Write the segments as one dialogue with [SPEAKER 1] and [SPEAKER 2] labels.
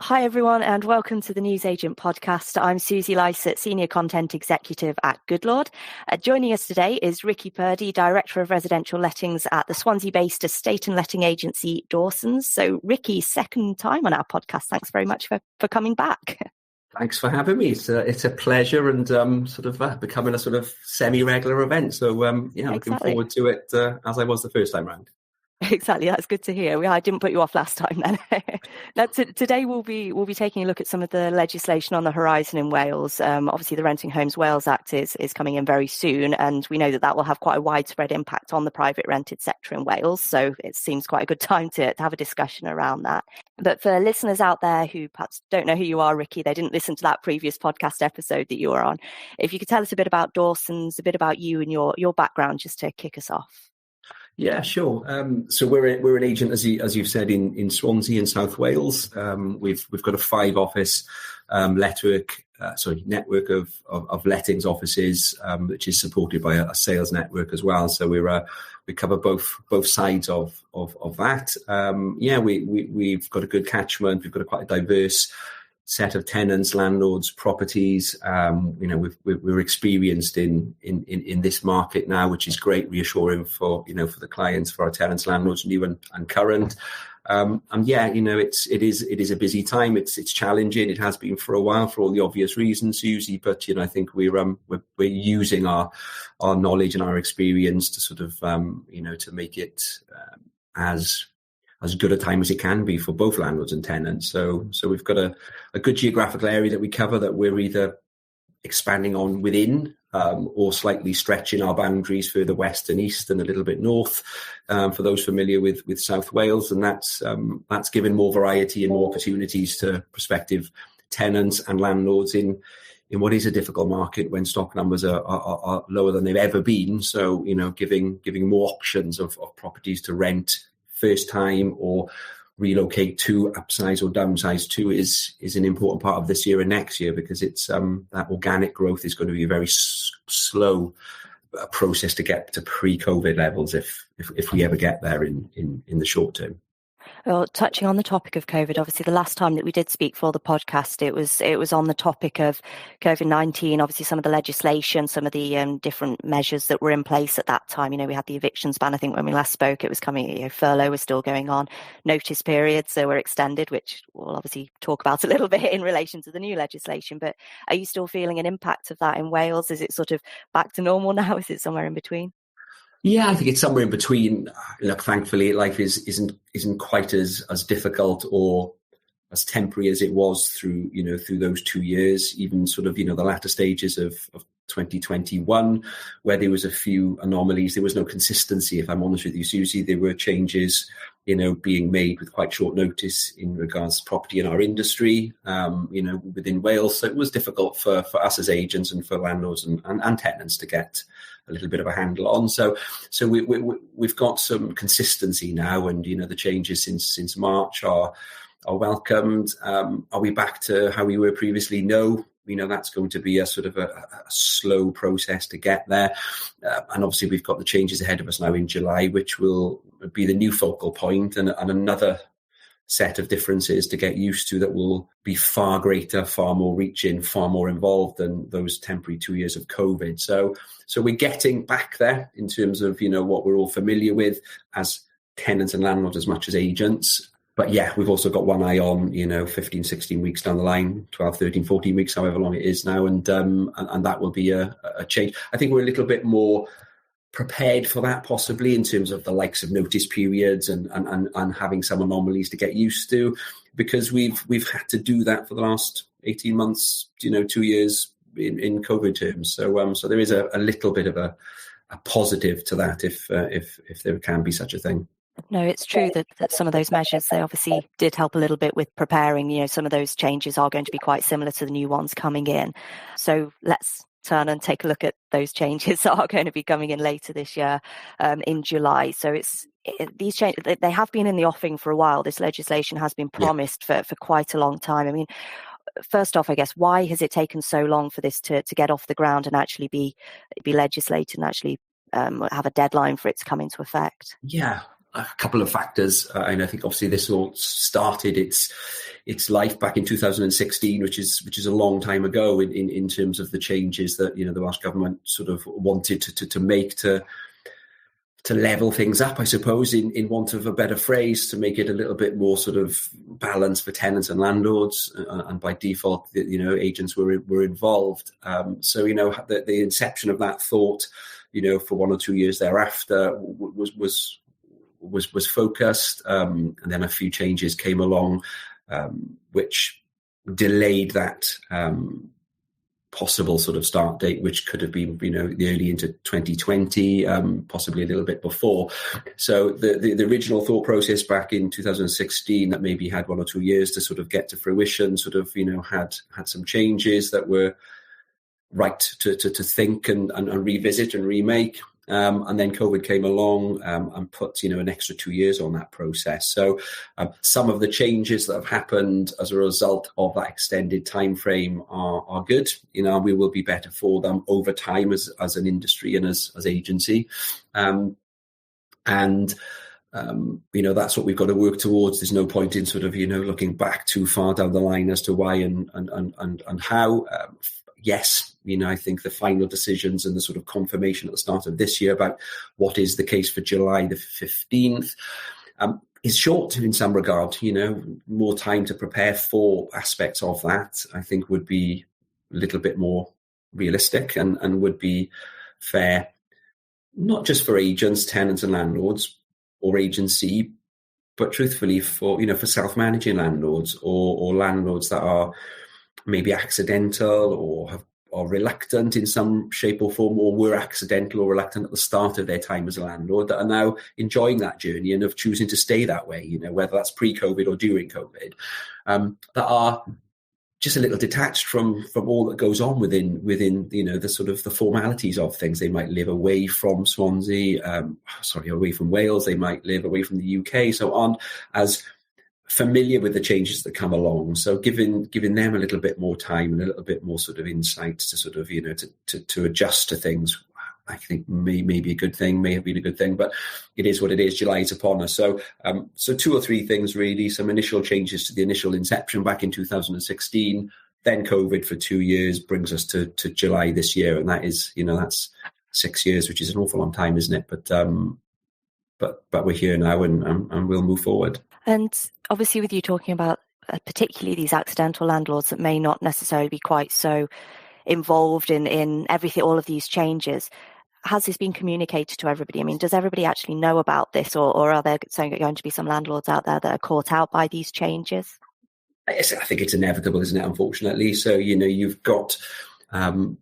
[SPEAKER 1] Hi everyone and welcome to the Newsagent podcast. I'm Suzy, Lycett, Senior Content Executive at Goodlord. Joining us today is Ricky Purdy, Director of Residential Lettings at the Swansea-based estate and letting agency Dawsons. So Ricky, second time on our podcast. Thanks very much for coming back.
[SPEAKER 2] Thanks for having me. It's a pleasure and becoming a sort of semi-regular event. So looking forward to it as I was the first time round.
[SPEAKER 1] Exactly, that's good to hear. I didn't put you off last time then. Now, today we'll be taking a look at some of the legislation on the horizon in Wales. Obviously, the Renting Homes Wales Act is coming in very soon, and we know that will have quite a widespread impact on the private rented sector in Wales. So it seems quite a good time to have a discussion around that. But for listeners out there who perhaps don't know who you are, Ricky, they didn't listen to that previous podcast episode that you were on. If you could tell us a bit about Dawsons, a bit about you and your background, just to kick us off.
[SPEAKER 2] Yeah, sure. So we're an agent, as you've said, in Swansea in South Wales. We've got a 5-office network of lettings offices, which is supported by a sales network as well. So we cover both sides of that. We've got a good catchment. We've got quite a diverse set of tenants, landlords, properties. We're experienced in this market now, which is great, reassuring for the clients, for our tenants, landlords, new and current. It is a busy time. It's challenging. It has been for a while for all the obvious reasons, Suzy. But I think we're using our knowledge and our experience to sort of to make it as good a time as it can be for both landlords and tenants. So we've got a good geographical area that we cover that we're either expanding on within or slightly stretching our boundaries further west and east and a little bit north, for those familiar with South Wales. And that's given more variety and more opportunities to prospective tenants and landlords in what is a difficult market when stock numbers are lower than they've ever been. So, giving more options of properties to rent first time or relocate to, upsize or downsize to is an important part of this year and next year, because it's that organic growth is going to be a very slow process to get to pre-COVID levels if we ever get there in the short term.
[SPEAKER 1] Well, touching on the topic of COVID, obviously the last time that we did speak for the podcast, it was on the topic of COVID-19, obviously some of the legislation, some of the different measures that were in place at that time. We had the evictions ban. I think when we last spoke, it was coming, furlough was still going on. Notice periods were extended, which we'll obviously talk about a little bit in relation to the new legislation. But are you still feeling an impact of that in Wales? Is it sort of back to normal now? Is it somewhere in between?
[SPEAKER 2] Yeah, I think it's somewhere in between. Look, thankfully, life isn't quite as difficult or as temporary as it was through those 2 years, even sort of, the latter stages of 2021, where there was a few anomalies. There was no consistency, if I'm honest with you, Suzy. There were changes, being made with quite short notice in regards to property in our industry, within Wales. So it was difficult for us as agents and for landlords and tenants to get a little bit of a handle on. So we've got some consistency now, and the changes since March are welcomed. Are we back to how we were previously? No. That's going to be a sort of a slow process to get there. And obviously we've got the changes ahead of us now in July, which will be the new focal point and another set of differences to get used to that will be far greater, far more reaching, far more involved than those temporary 2 years of COVID. So we're getting back there in terms of, what we're all familiar with as tenants and landlords as much as agents. But yeah, we've also got one eye on, 15, 16 weeks down the line, 12, 13, 14 weeks, however long it is now. And that will be a change. I think we're a little bit more prepared for that, possibly, in terms of the likes of notice periods and having some anomalies to get used to, because we've had to do that for the last 18 months, 2 years in COVID terms. So there is a little bit of a positive to that, if there can be such a thing.
[SPEAKER 1] No, it's true that some of those measures, they obviously did help a little bit with preparing. Some of those changes are going to be quite similar to the new ones coming in. So let's turn and take a look at those changes that are going to be coming in later this year, in July. So these changes, they have been in the offing for a while. This legislation has been promised for quite a long time. I mean, first off, I guess, why has it taken so long for this to get off the ground and actually be legislated and actually have a deadline for it to come into effect?
[SPEAKER 2] Yeah. a couple of factors, and I think obviously this all started its life back in 2016, which is a long time ago in terms of the changes that the Welsh government sort of wanted to make to level things up, I suppose, in want of a better phrase, to make it a little bit more sort of balanced for tenants and landlords, and by default, agents were involved. So the inception of that thought, for 1 or 2 years thereafter, was focused, and then a few changes came along, which delayed that possible sort of start date, which could have been, the early into 2020, possibly a little bit before. So the original thought process back in 2016 that maybe had 1 or 2 years to sort of get to fruition, sort of, had some changes that were right to think and revisit and remake. And then COVID came along and put, an extra 2 years on that process. So some of the changes that have happened as a result of that extended time frame are good. We will be better for them over time as an industry and as agency. That's what we've got to work towards. There's no point in sort of, looking back too far down the line as to why and how. Yes, I think the final decisions and the sort of confirmation at the start of this year about what is the case for July the 15th is short in some regard. More time to prepare for aspects of that, I think, would be a little bit more realistic and would be fair, not just for agents, tenants and landlords or agency, but truthfully for self-managing landlords or landlords that are maybe accidental or are reluctant in some shape or form, or were accidental or reluctant at the start of their time as a landlord, that are now enjoying that journey and of choosing to stay that way, whether that's pre-COVID or during COVID, that are just a little detached from all that goes on within the sort of the formalities of things. They might live away from away from Wales. They might live away from the UK, so aren't as familiar with the changes that come along. So giving them a little bit more time and a little bit more sort of insight to sort of, to adjust to things, I think may be a good thing, may have been a good thing, but it is what it is. July is upon us. So 2 or 3 things really, some initial changes to the initial inception back in 2016, then COVID for 2 years brings us to July this year. And that is, that's 6 years, which is an awful long time, isn't it? But we're here now and we'll move forward.
[SPEAKER 1] And obviously with you talking about particularly these accidental landlords that may not necessarily be quite so involved in everything, all of these changes, has this been communicated to everybody? I mean, does everybody actually know about this, or are there going to be some landlords out there that are caught out by these changes?
[SPEAKER 2] I think it's inevitable, isn't it, unfortunately? So, you've got, I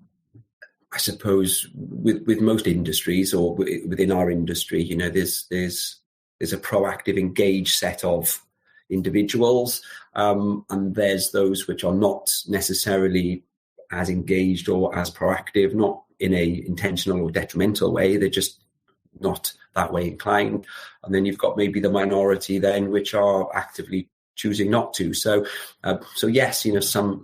[SPEAKER 2] suppose, with most industries or within our industry, there's a proactive, engaged set of individuals, and there's those which are not necessarily as engaged or as proactive, not in a intentional or detrimental way. They're just not that way inclined. And then you've got maybe the minority then which are actively choosing not to. So yes, some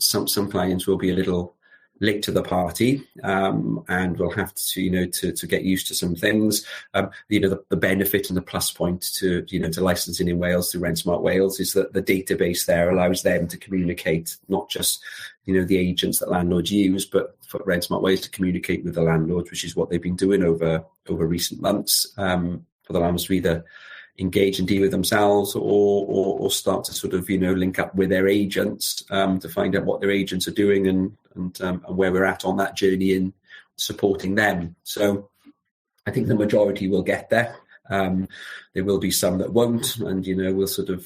[SPEAKER 2] clients will be a little late to the party, and we'll have to get used to some things. The benefit and the plus point to licensing in Wales through Rent Smart Wales is that the database there allows them to communicate, not just the agents that landlords use, but for Rent Smart Wales to communicate with the landlords, which is what they've been doing over recent months, for the landlords to either engage and deal with themselves or start to sort of link up with their agents to find out what their agents are doing and where we're at on that journey in supporting them. So I think the majority will get there. There will be some that won't, and we'll sort of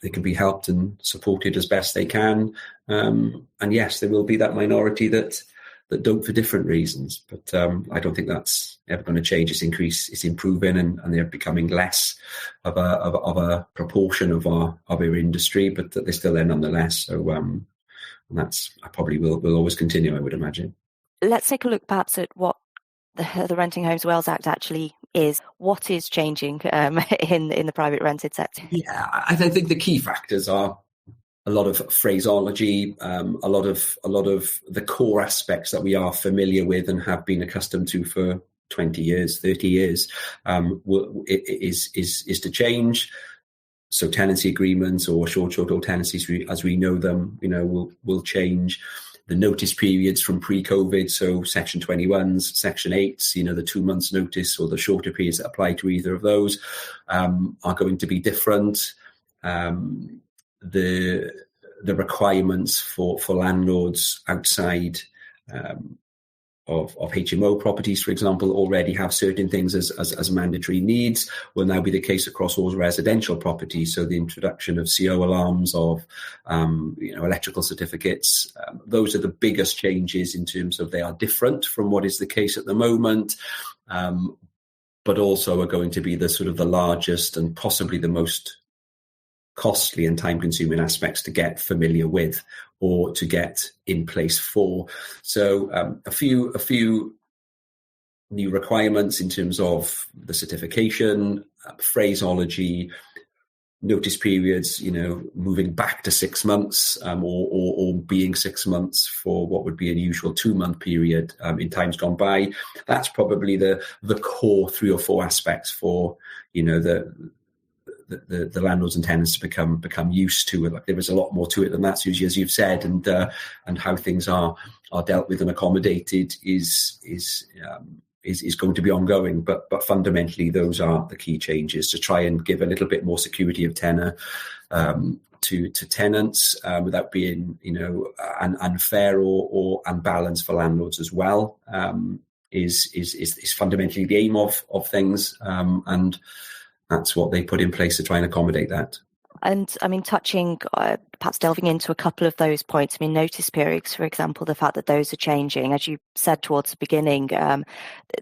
[SPEAKER 2] they can be helped and supported as best they can. And yes, there will be that minority that don't for different reasons, but I don't think that's ever going to change. It's improving, and they're becoming less of a proportion of our industry, but that they're still there nonetheless. So that's probably will always continue, I would imagine.
[SPEAKER 1] Let's take a look perhaps at what the Renting Homes Wales Act actually is. What is changing in the private rented sector?
[SPEAKER 2] Yeah, I think the key factors are a lot of phraseology, a lot of the core aspects that we are familiar with and have been accustomed to for 20 years, 30 years, is to change. So tenancy agreements or short-haul tenancies, as we know them, will change. The notice periods from pre-COVID, so Section 21s, Section 8s, the 2 months notice or the shorter periods that apply to either of those are going to be different. The requirements for landlords outside of HMO properties, for example, already have certain things as mandatory needs, will now be the case across all residential properties. So the introduction of CO alarms, of electrical certificates, those are the biggest changes in terms of they are different from what is the case at the moment, but also are going to be the sort of the largest and possibly the most costly and time-consuming aspects to get familiar with or to get in place for. So a few new requirements in terms of the certification, phraseology, notice periods, moving back to 6 months or being 6 months for what would be an usual 2-month period in times gone by. That's probably the core 3 or 4 aspects for, the landlords and tenants to become used to it. Like, there is a lot more to it than that, Suzy, as you've said, and how things are dealt with and accommodated is going to be ongoing. But fundamentally, those are the key changes to try and give a little bit more security of tenure to tenants without being unfair or unbalanced for landlords as well. Is fundamentally the aim of things, and that's what they put in place to try and accommodate that.
[SPEAKER 1] And I mean, touching, perhaps delving into a couple of those points, I mean, notice periods, for example, the fact that those are changing. As you said towards the beginning, the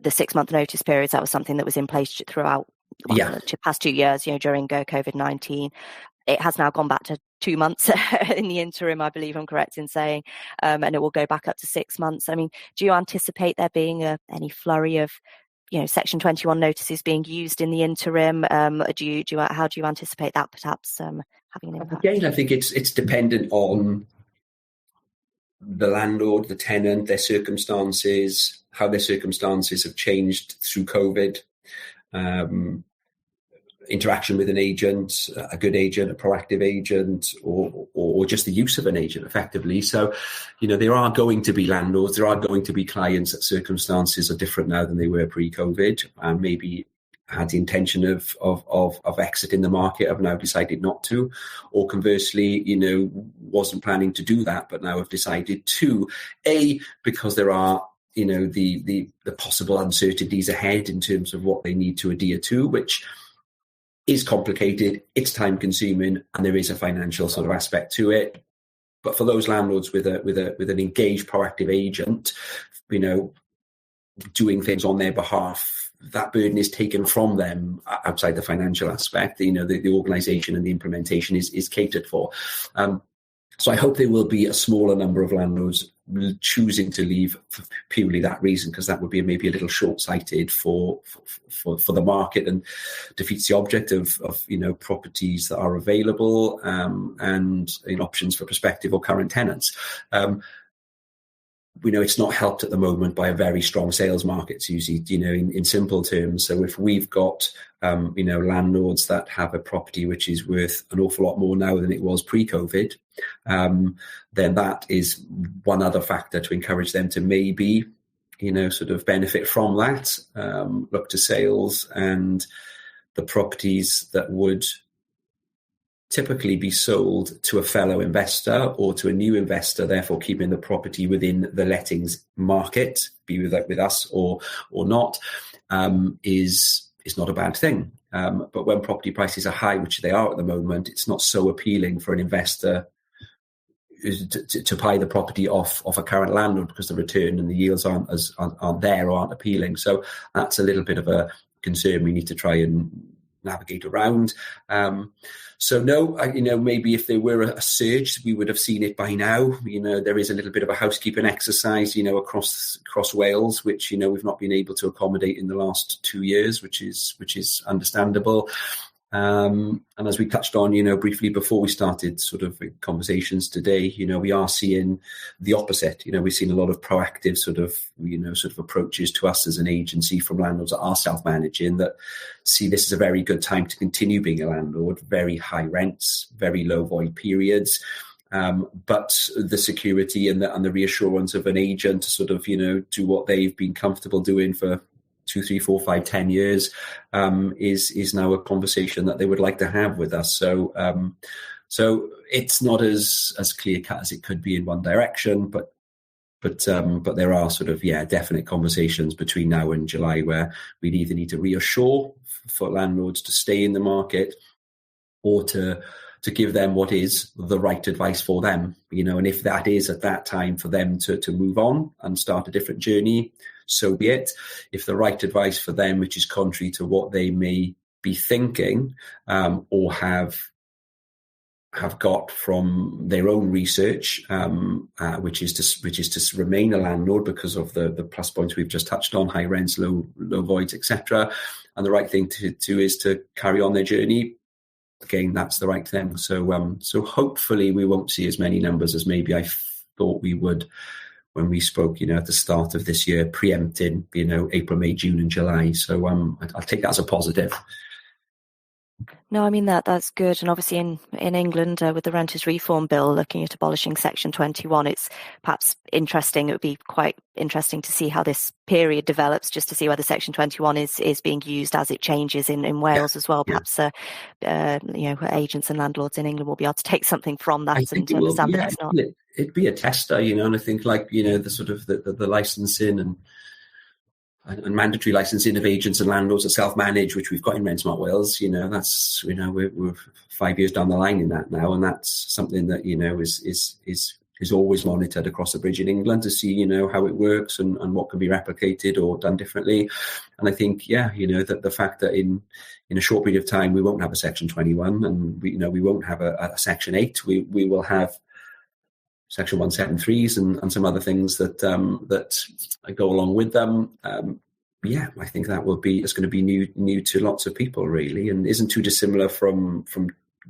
[SPEAKER 1] 6-month notice periods, that was something that was in place throughout the past 2 years, during COVID-19. It has now gone back to 2 months in the interim, I believe I'm correct in saying, and it will go back up to 6 months. I mean, do you anticipate there being any flurry of Section 21 notices being used in the interim? How do you anticipate that perhaps having an impact?
[SPEAKER 2] Again, I think it's dependent on the landlord, the tenant, their circumstances, how their circumstances have changed through COVID. Interaction with an agent, a good agent, a proactive agent, or just the use of an agent effectively. So, there are going to be landlords, there are going to be clients that circumstances are different now than they were pre-COVID, and maybe had the intention of exiting the market, have now decided not to, or conversely, wasn't planning to do that, but now have decided to, because there are the possible uncertainties ahead in terms of what they need to adhere to, which is complicated, it's time consuming, and there is a financial sort of aspect to it. But for those landlords with an engaged, proactive agent, doing things on their behalf, that burden is taken from them outside the financial aspect. The organisation and the implementation is catered for. So I hope there will be a smaller number of landlords choosing to leave for purely that reason, because that would be maybe a little short-sighted for the market and defeats the object of properties that are available and options for prospective or current tenants. We know it's not helped at the moment by a very strong sales market, Suzy, in simple terms. So if we've got, landlords that have a property which is worth an awful lot more now than it was pre-COVID, then that is one other factor to encourage them to maybe, sort of benefit from that, look to sales and the properties that would typically be sold to a fellow investor or to a new investor, therefore keeping the property within the lettings market, be with us or not, is not a bad thing. But when property prices are high, which they are at the moment, it's not so appealing for an investor to buy the property off a current landlord, because the return and the yields aren't appealing. So that's a little bit of a concern we need to try and navigate around. So no, maybe if there were a surge, we would have seen it by now. There is a little bit of a housekeeping exercise, across Wales, which, we've not been able to accommodate in the last 2 years, which is understandable. And as we touched on, briefly before we started sort of conversations today, we are seeing the opposite. We've seen a lot of proactive sort of approaches to us as an agency from landlords that are self-managing that see this as a very good time to continue being a landlord, very high rents, very low void periods. But the security and the reassurance of an agent to sort of, do what they've been comfortable doing for 2, 3, 4, 5, 10 years is now a conversation that they would like to have with us. So it's not as clear cut as it could be in one direction, but there are sort of definite conversations between now and July where we'd either need to reassure for landlords to stay in the market or to give them what is the right advice for them, and if that is at that time for them to move on and start a different journey, so be it. If the right advice for them, which is contrary to what they may be thinking or have got from their own research, which is to remain a landlord because of the plus points we've just touched on, high rents, low voids, etc. And the right thing to do is to carry on their journey. Again, that's the right thing. So hopefully we won't see as many numbers as maybe I thought we would when we spoke, at the start of this year, preempting, April, May, June, and July. So I'll take that as a positive.
[SPEAKER 1] No, I mean that's good. And obviously in England with the Renters Reform Bill looking at abolishing Section 21, it's perhaps interesting. It would be quite interesting to see how this period develops, just to see whether Section 21 is being used as it changes in Wales as well. Perhaps agents and landlords in England will be able to take something from that and understand that it's not.
[SPEAKER 2] It'd be a tester, and I think the sort of the licensing and mandatory licensing of agents and landlords that self-manage, which we've got in Rent Smart Wales, that's we're 5 years down the line in that now, and that's something that is always monitored across the bridge in England to see how it works and what can be replicated or done differently. And I think that the fact that in a short period of time we won't have a Section 21 and we won't have a Section 8, we will have Section 173s and some other things that go along with them. I think it's going to be new to lots of people really, and isn't too dissimilar from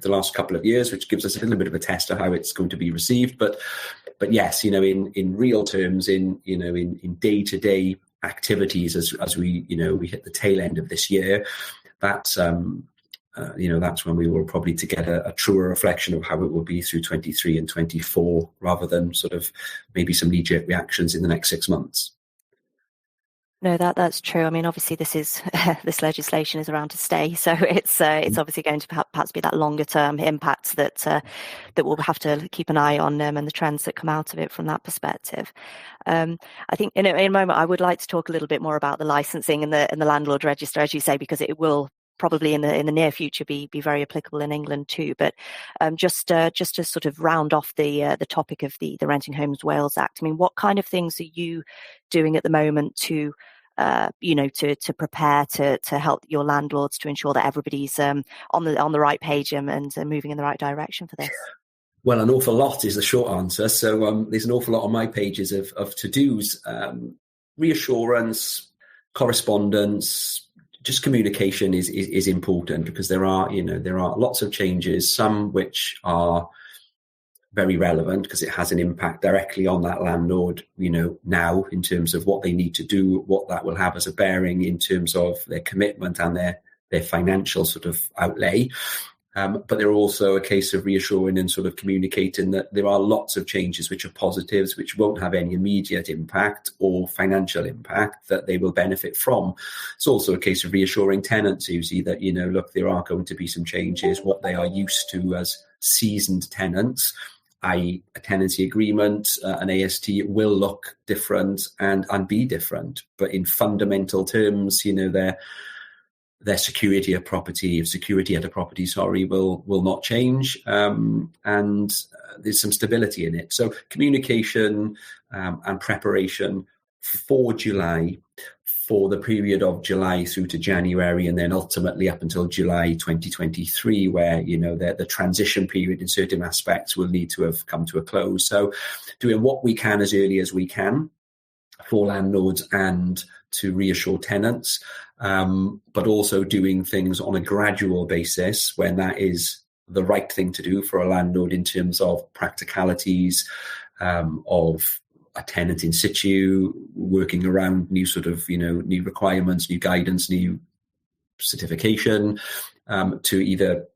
[SPEAKER 2] the last couple of years, which gives us a little bit of a test of how it's going to be received. But yes, in real terms, in day-to-day activities as we hit the tail end of this year, that's when we will probably to get a truer reflection of how it will be through 23 and 24, rather than sort of maybe some knee-jerk reactions in the next 6 months.
[SPEAKER 1] No, that's true. I mean, obviously, this legislation is around to stay, so it's obviously going to perhaps be that longer term impact that we'll have to keep an eye on and the trends that come out of it from that perspective. I think in a moment I would like to talk a little bit more about the licensing and the landlord register, as you say, because it will probably in the near future be very applicable in England too. But just to sort of round off the topic of the Renting Homes Wales Act, I mean, what kind of things are you doing at the moment to prepare to help your landlords to ensure that everybody's on the right page and moving in the right direction for this?
[SPEAKER 2] Well, an awful lot is the short answer. So there's an awful lot on my pages of to-dos, reassurance, correspondence. Just communication is important, because there are lots of changes, some which are very relevant because it has an impact directly on that landlord, now in terms of what they need to do, what that will have as a bearing in terms of their commitment and their financial sort of outlay. But they're also a case of reassuring and sort of communicating that there are lots of changes which are positives, which won't have any immediate impact or financial impact that they will benefit from. It's also a case of reassuring tenants, Suzy, that, look, there are going to be some changes. What they are used to as seasoned tenants, i.e. a tenancy agreement, an AST, will look different and be different. But in fundamental terms, their security at a property will not change, and there's some stability in it. So communication and preparation for July, for the period of July through to January, and then ultimately up until July 2023, where the transition period in certain aspects will need to have come to a close. So doing what we can as early as we can. for landlords and to reassure tenants, but also doing things on a gradual basis when that is the right thing to do for a landlord in terms of practicalities of a tenant in situ, working around new new requirements, new guidance, new certification, to either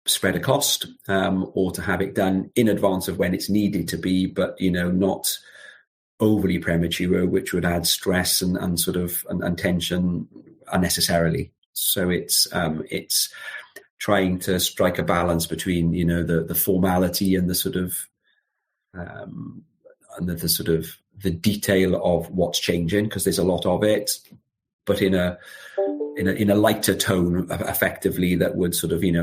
[SPEAKER 2] spread a cost or to have it done in advance of when it's needed to be, but not overly premature, which would add stress and tension unnecessarily. So it's trying to strike a balance between the formality and the detail of what's changing, because there's a lot of it, but in a lighter tone, effectively, that would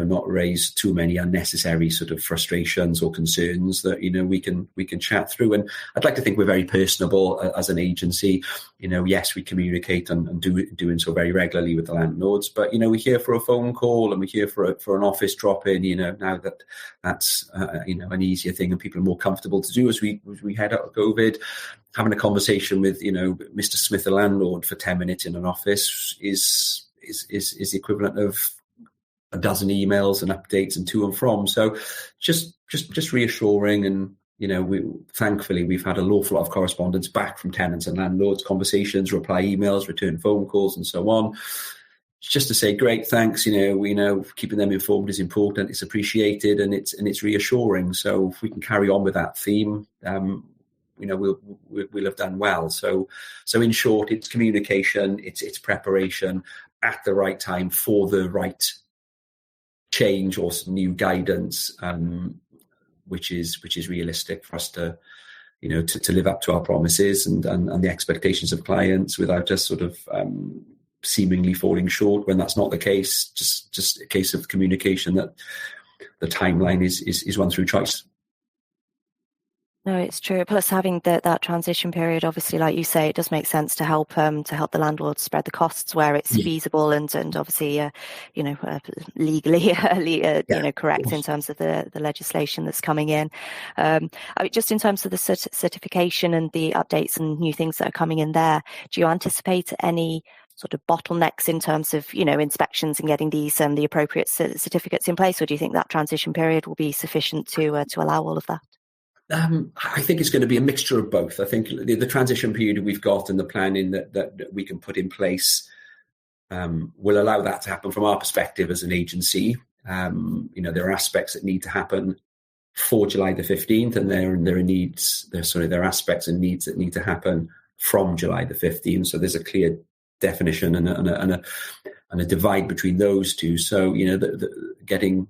[SPEAKER 2] not raise too many unnecessary frustrations or concerns that we can chat through. And I'd like to think we're very personable as an agency. Yes, we communicate and doing so very regularly with the landlords, but we're here for a phone call and we're here for an office drop in. Now that's an easier thing and people are more comfortable to do as we head out of COVID. Having a conversation with Mr. Smith, the landlord, for 10 minutes in an office is the equivalent of a dozen emails and updates and to and from. So just reassuring, and thankfully we've had an awful lot of correspondence back from tenants and landlords, conversations, reply emails, return phone calls, and so on. Just to say, great, thanks. We know keeping them informed is important. It's appreciated, and it's reassuring. So if we can carry on with that theme, we'll have done well. So in short, it's communication, it's preparation at the right time for the right change or new guidance, which is realistic for us to live up to our promises and the expectations of clients without just seemingly falling short when that's not the case. Just a case of communication that the timeline is run through choice.
[SPEAKER 1] No, it's true. Plus, having that transition period, obviously, like you say, it does make sense to help the landlords spread the costs where it's feasible and obviously, legally, correct in terms of the legislation that's coming in. Just in terms of the certification and the updates and new things that are coming in there, do you anticipate any sort of bottlenecks in terms of inspections and getting these the appropriate certificates in place, or do you think that transition period will be sufficient to allow all of that?
[SPEAKER 2] I think it's going to be a mixture of both. I think the transition period we've got and the planning that we can put in place will allow that to happen from our perspective as an agency. There are aspects that need to happen for July the 15th, and there are aspects and needs that need to happen from July the 15th. So there's a clear definition and a divide between those two. So getting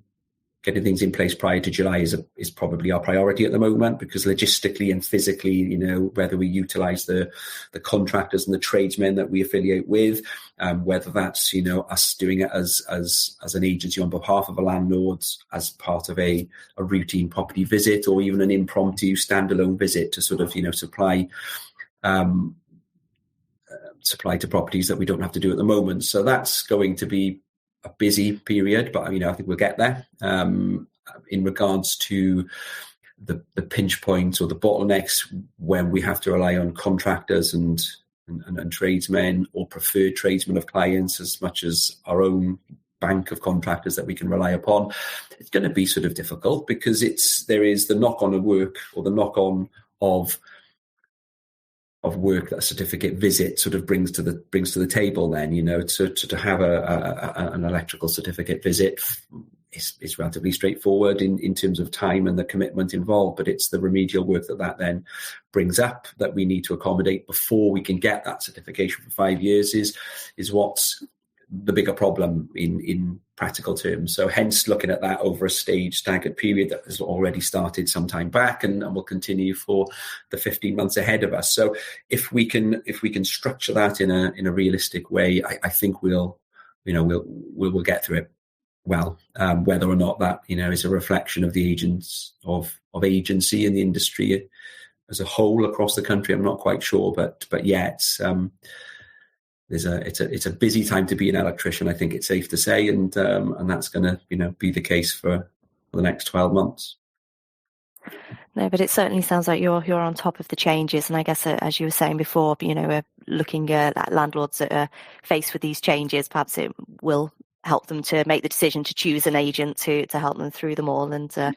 [SPEAKER 2] things in place prior to July is probably our priority at the moment, because logistically and physically, whether we utilise the contractors and the tradesmen that we affiliate with, whether that's us doing it as an agency on behalf of a landlord as part of a routine property visit, or even an impromptu standalone visit to supply to properties that we don't have to do at the moment. So that's going to be a busy period, but I think we'll get there. In regards to the pinch points or the bottlenecks when we have to rely on contractors and tradesmen or preferred tradesmen of clients as much as our own bank of contractors that we can rely upon, it's going to be difficult, because there is the knock-on of work, or the knock-on of work that a certificate visit brings to the table. Then to have an electrical certificate visit is relatively straightforward in terms of time and the commitment involved, but it's the remedial work that then brings up that we need to accommodate before we can get that certification for 5 years is what's the bigger problem in practical terms. So hence looking at that over a staggered period that has already started some time back and will continue for the 15 months ahead of us. So if we can structure that in a realistic way, I think we'll get through it well. Whether or not that is a reflection of the agents of agency in the industry as a whole across the country, I'm not quite sure, but it's a busy time to be an electrician, I think it's safe to say, and that's going to be the case for the next 12 months.
[SPEAKER 1] No, but it certainly sounds like you're on top of the changes. And I guess, as you were saying before, looking at landlords that are faced with these changes, perhaps it will help them to make the decision to choose an agent to help them through them all. And
[SPEAKER 2] I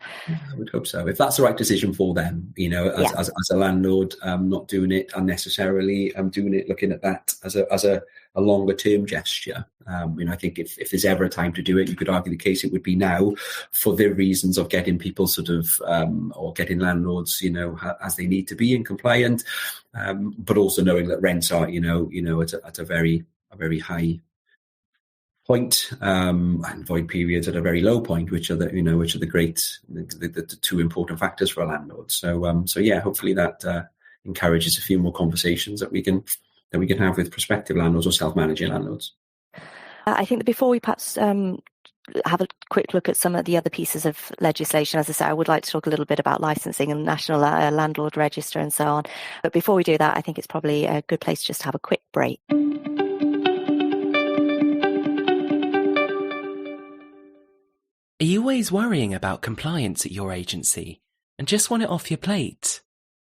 [SPEAKER 2] would hope so. If that's the right decision for them, as a landlord, not doing it unnecessarily, doing it, looking at that as a longer term gesture. I think if there's ever a time to do it, you could argue the case it would be now, for the reasons of getting people sort of or getting landlords, as they need to be and compliant, but also knowing that rents are, at a very high point, and void periods at a very low point, which are the two important factors for a landlord. So hopefully that encourages a few more conversations that we can have with prospective landlords or self-managing landlords.
[SPEAKER 1] I think that before we perhaps have a quick look at some of the other pieces of legislation, as I say, I would like to talk a little bit about licensing and National Landlord Register and so on. But before we do that, I think it's probably a good place just to have a quick break.
[SPEAKER 3] Are you always worrying about compliance at your agency and just want it off your plate?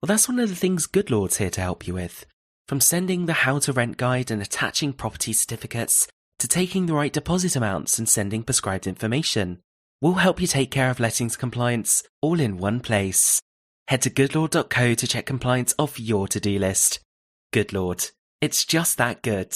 [SPEAKER 3] Well, that's one of the things Goodlord's here to help you with. From sending the How to Rent guide and attaching property certificates to taking the right deposit amounts and sending prescribed information, we'll help you take care of lettings compliance all in one place. Head to goodlord.co to check compliance off your to-do list. Goodlord. It's just that good.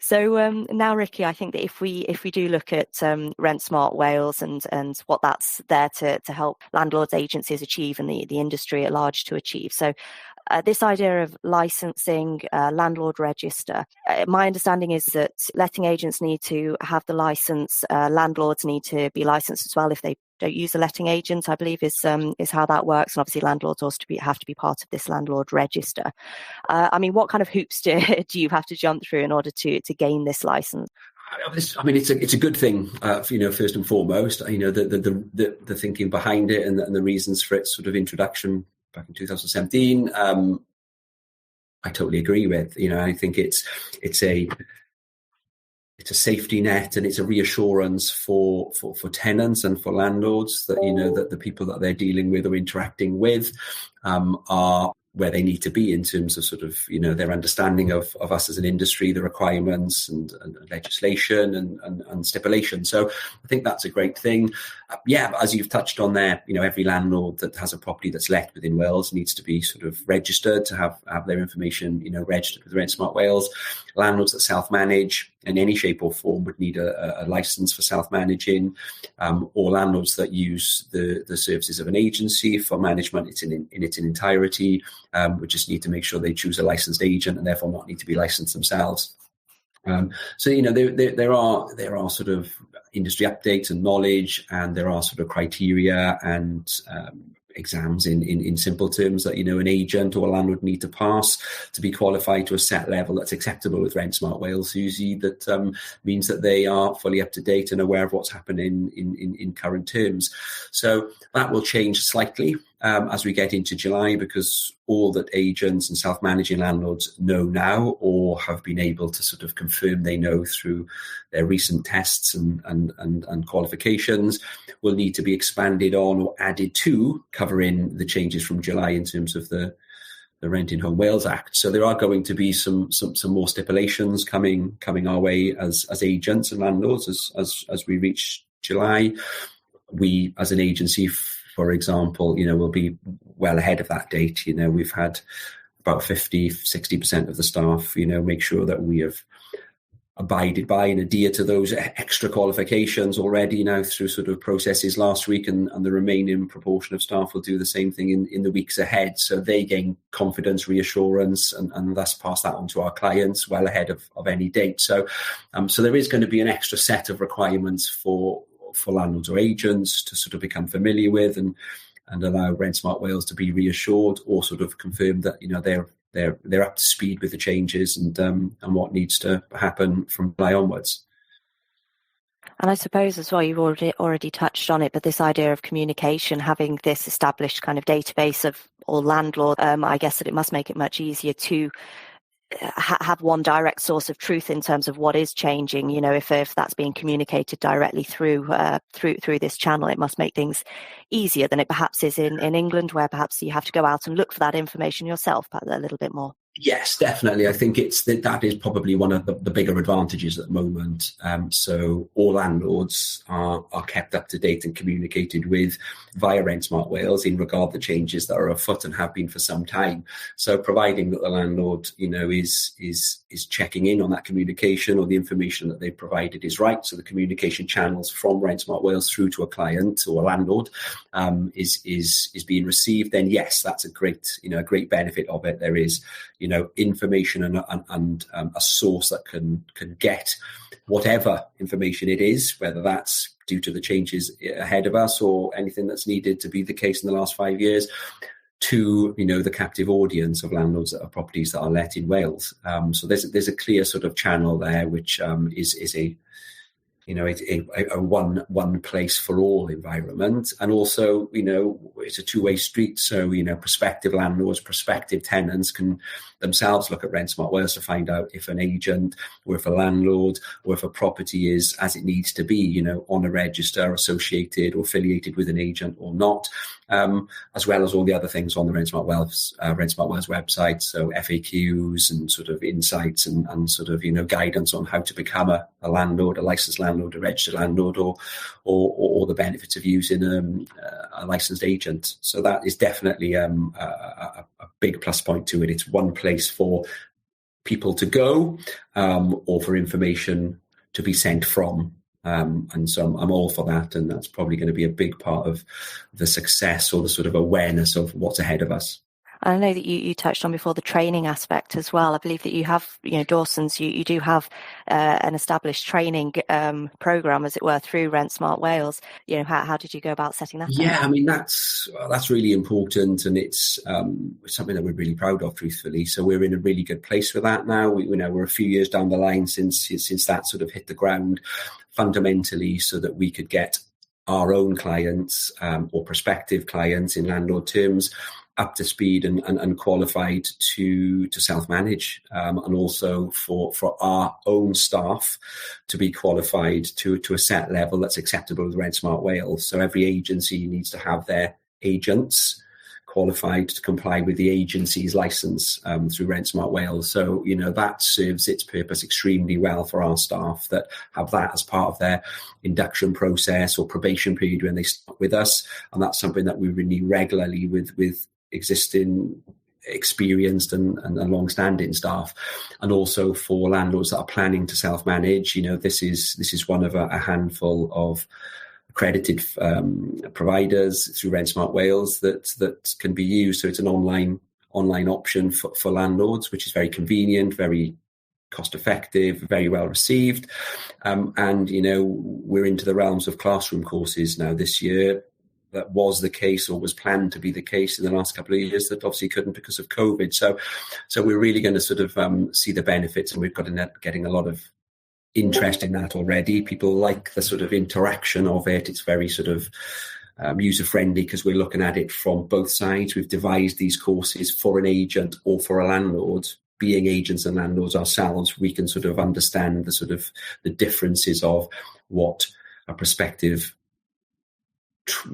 [SPEAKER 1] So now, Ricky, I think that if we do look at Rent Smart Wales and what that's there to help landlords, agencies achieve and the industry at large to achieve. So this idea of licensing, landlord register, my understanding is that letting agents need to have the license, landlords need to be licensed as well if they don't use a letting agent, I believe is how that works. And obviously landlords also have to be part of this landlord register. What kind of hoops do you have to jump through in order to gain this license?
[SPEAKER 2] It's a good thing, first and foremost. The thinking behind it and the reasons for its sort of introduction back in 2017. I totally agree with. I think it's a safety net and it's a reassurance for tenants and for landlords that that the people that they're dealing with or interacting with are where they need to be in terms of sort of their understanding of us as an industry, the requirements and legislation and stipulation. So I think that's a great thing. As you've touched on there, every landlord that has a property that's let within Wales needs to be sort of registered to have their information registered with Rent Smart Wales. Landlords that self-manage in any shape or form would need a license for self-managing, or landlords that use the services of an agency for management in its entirety would just need to make sure they choose a licensed agent and therefore not need to be licensed themselves. There are sort of industry updates and knowledge, and there are sort of criteria and exams in simple terms that an agent or a landlord need to pass to be qualified to a set level that's acceptable with Rent Smart Wales, Suzy. That means that they are fully up to date and aware of what's happening in current terms. So that will change slightly as we get into July, because all that agents and self-managing landlords know now or have been able to sort of confirm they know through their recent tests and qualifications will need to be expanded on or added to, covering the changes from July in terms of the Renting Home Wales Act. So there are going to be some more stipulations coming our way as agents and landlords as we reach July. We as an agency, for example, will be well ahead of that date. We've had about 60% of the staff, make sure that we have abided by and adhere to those extra qualifications already now through sort of processes last week, and the remaining proportion of staff will do the same thing in the weeks ahead. So they gain confidence, reassurance, and thus pass that on to our clients well ahead of any date. So there is going to be an extra set of requirements for landlords or agents to sort of become familiar with and allow Rent Smart Wales to be reassured or sort of confirm that they're up to speed with the changes and what needs to happen from July onwards.
[SPEAKER 1] And I suppose as well, you've already touched on it, but this idea of communication, having this established kind of database of all landlords, I guess that it must make it much easier to have one direct source of truth in terms of what is changing. You know, if that's being communicated directly through this channel, it must make things easier than it perhaps is in England, where perhaps you have to go out and look for that information yourself a little bit more.
[SPEAKER 2] Yes, definitely. I think that is probably one of the bigger advantages at the moment. So all landlords are kept up to date and communicated with via Rent Smart Wales in regard to changes that are afoot and have been for some time. So providing that the landlord, you know, is checking in on that communication, or the information that they've provided is right. So the communication channels from Rent Smart Wales through to a client or a landlord is being received. Then yes, that's a great benefit of it. There is, you know, information and a source that can get whatever information it is, whether that's due to the changes ahead of us or anything that's needed to be the case in the last 5 years, to, you know, the captive audience of landlords that are properties that are let in Wales. So there's a clear sort of channel there, which is a, you know, a one place for all environment. And also, you know, it's a two-way street. So, you know, prospective landlords, prospective tenants can themselves look at Rent Smart Wales to find out if an agent or if a landlord or if a property is as it needs to be, you know, on a register, associated or affiliated with an agent or not, as well as all the other things on the Rent Smart Wales website. So FAQs and sort of insights and sort of, you know, guidance on how to become a landlord, a licensed landlord, a registered landlord, or the benefits of using a licensed agent. So that is definitely a big plus point to it. It's one place for people to go, or for information to be sent from. And so I'm all for that. And that's probably going to be a big part of the success or the sort of awareness of what's ahead of us.
[SPEAKER 1] I know that you touched on before the training aspect as well. I believe that you have, you know, Dawsons, you do have an established training program, as it were, through Rent Smart Wales. You know, how did you go about setting that up?
[SPEAKER 2] Yeah, I mean, that's really important, and it's something that we're really proud of, truthfully. So we're in a really good place with that now. We're a few years down the line since that sort of hit the ground, fundamentally, so that we could get our own clients or prospective clients in landlord terms up to speed and qualified to self-manage, and also for our own staff to be qualified to a set level that's acceptable with Rent Smart Wales. So every agency needs to have their agents qualified to comply with the agency's license through Rent Smart Wales. So, you know, that serves its purpose extremely well for our staff that have that as part of their induction process or probation period when they start with us. And that's something that we renew regularly with existing experienced and long-standing staff. And also for landlords that are planning to self-manage, you know, this is one of a handful of accredited providers through Rent Smart Wales that can be used. So it's an online option for landlords, which is very convenient, very cost effective, very well received. And, you know, we're into the realms of classroom courses now this year. That was the case, or was planned to be the case in the last couple of years, that obviously couldn't because of COVID. So we're really going to sort of see the benefits, and we've got getting a lot of interest in that already. People like the sort of interaction of it. It's very sort of user friendly because we're looking at it from both sides. We've devised these courses for an agent or for a landlord. Being agents and landlords ourselves, we can sort of understand the differences of what a prospective,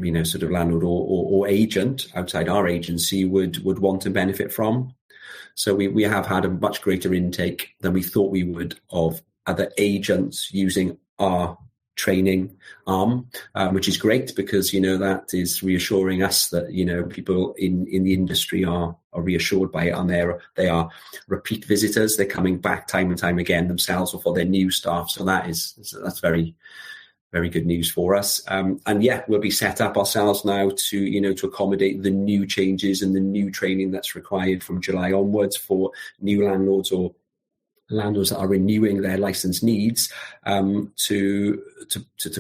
[SPEAKER 2] you know, sort of landlord or agent outside our agency would want to benefit from. So we have had a much greater intake than we thought we would of other agents using our training arm, which is great because, you know, that is reassuring us that, you know, people in the industry are reassured by it, and they are repeat visitors. They're coming back time and time again themselves or for their new staff. So that's very, very good news for us. And yeah, we'll be set up ourselves now to accommodate the new changes and the new training that's required from July onwards for new landlords or landlords that are renewing their license needs to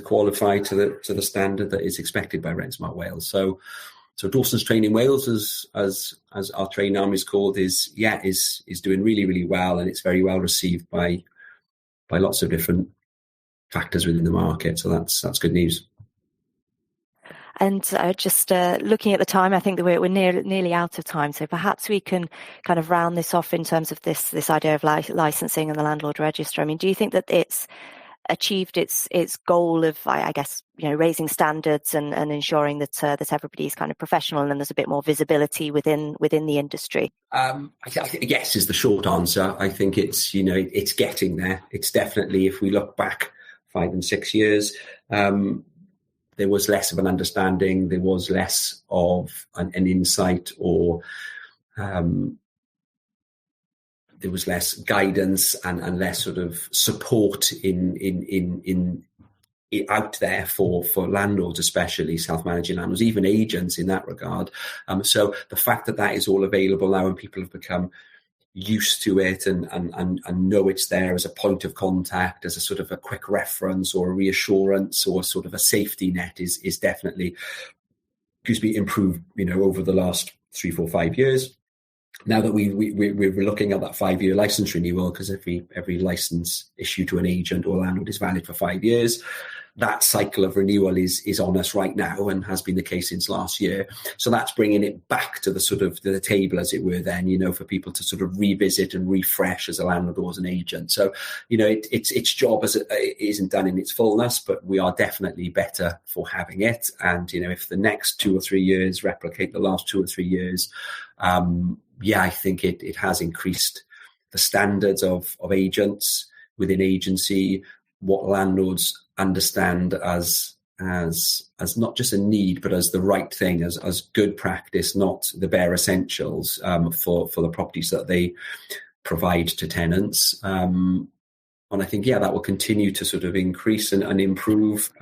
[SPEAKER 2] qualify to the standard that is expected by Rent Smart Wales. So Dawsons Training Wales, as our training arm is called, is doing really, really well, and it's very well received by lots of different factors within the market. So that's good news.
[SPEAKER 1] And just looking at the time, I think that we're nearly out of time. So perhaps we can kind of round this off in terms of this idea of licensing and the landlord register. I mean, do you think that it's achieved its goal of, I guess, raising standards and ensuring that that everybody's kind of professional and there's a bit more visibility within the industry?
[SPEAKER 2] I think yes is the short answer. I think it's it's getting there. It's definitely, if we look back 5 and 6 years, there was less of an understanding. There was less of an insight, or there was less guidance and less sort of support in out there for landlords, especially self-managing landlords, even agents in that regard. So the fact that is all available now, and people have become used to it and know it's there as a point of contact, as a sort of a quick reference or a reassurance or sort of a safety net, is definitely improved, over the last 3, 4, 5 years. Now that we're looking at that 5-year license renewal, because every license issued to an agent or landlord is valid for 5 years. That cycle of renewal is on us right now, and has been the case since last year. So that's bringing it back to the sort of the table, as it were, then, for people to sort of revisit and refresh as a landlord or as an agent. So, its job it isn't done in its fullness, but we are definitely better for having it. And, if the next 2 or 3 years replicate the last 2 or 3 years, I think it has increased the standards of agents within agency, what landlords understand as not just a need, but as the right thing, as good practice, not the bare essentials for the properties that they provide to tenants. And I think, that will continue to sort of increase and improve,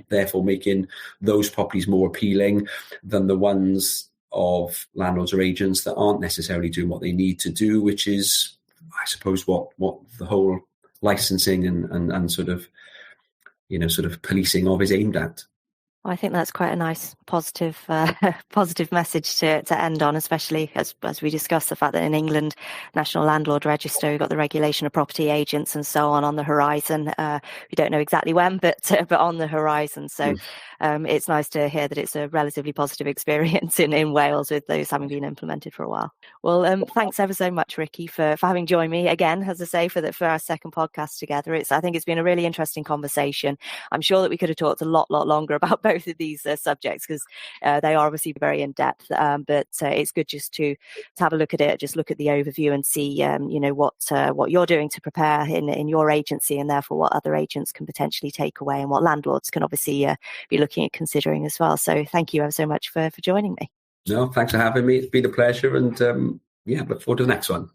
[SPEAKER 2] therefore making those properties more appealing than the ones of landlords or agents that aren't necessarily doing what they need to do, which is, I suppose, what the whole licensing and sort of policing of is aimed at.
[SPEAKER 1] Well, I think that's quite a nice positive message to end on, especially as we discussed the fact that in England, National Landlord Register, we've got the regulation of property agents and so on the horizon. We don't know exactly when, but on the horizon. So it's nice to hear that it's a relatively positive experience in Wales, with those having been implemented for a while. Well, thanks ever so much, Ricky, for having joined me again, as I say, for our second podcast together. I think it's been a really interesting conversation. I'm sure that we could have talked a lot longer about both of these subjects, because they are obviously very in depth. But it's good just to have a look at it, just look at the overview and see, what you're doing to prepare in your agency, and therefore what other agents can potentially take away, and what landlords can obviously be looking at considering as well. So thank you ever so much for joining me.
[SPEAKER 2] No, thanks for having me. It's been a pleasure, and look forward to the next one.